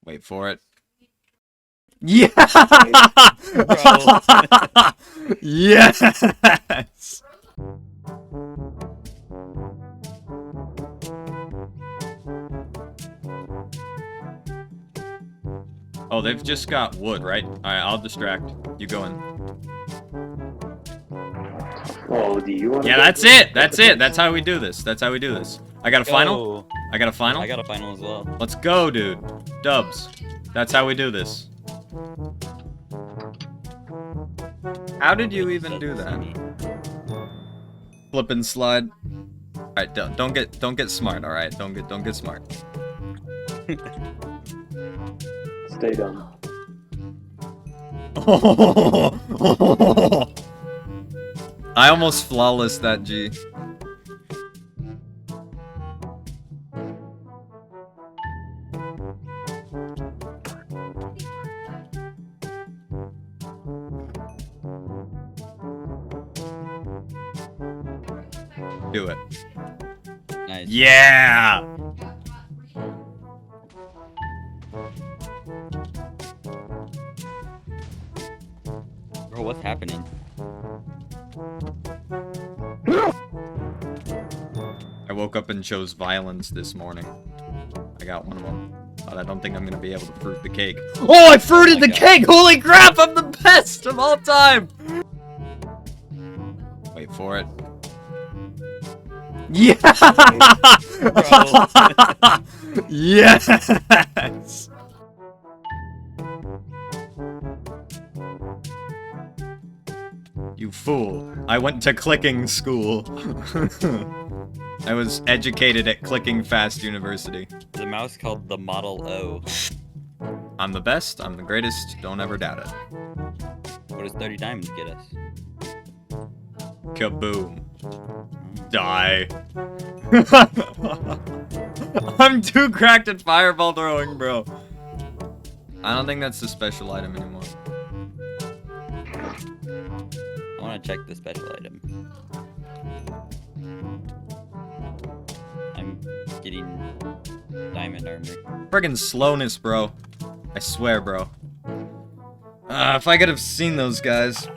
Wait for it. Yeah! Yes! Oh, they've just got wood, right? Alright, I'll distract. You go in. Oh, do you want? Yeah, that's it! That's it! That's how we do this. That's how we do this. I got a final? I got a final? I got a final as well. Let's go, dude. Dubs. That's how we do this. How did you even do that? Flip and slide. Alright, don't get smart, alright? Don't get smart. Stay dumb. I almost flawless that G. Do it. Nice. Yeah! Bro, what's happening? I woke up and chose violence this morning. I got one of them. But I don't think I'm gonna be able to fruit the cake. Oh, I fruited the cake! Holy crap, I'm the best of all time! Wait for it. Yeah! Yes! You fool. I went to clicking school. I was educated at Clicking Fast University. The mouse called the Model O. I'm the best, I'm the greatest, don't ever doubt it. What does 30 diamonds get us? Kaboom. Die. I'm too cracked at fireball throwing, bro. I don't think that's the special item anymore. I want to check the special item. I'm getting diamond armor. Friggin' slowness, bro. I swear, bro. If I could have seen those guys.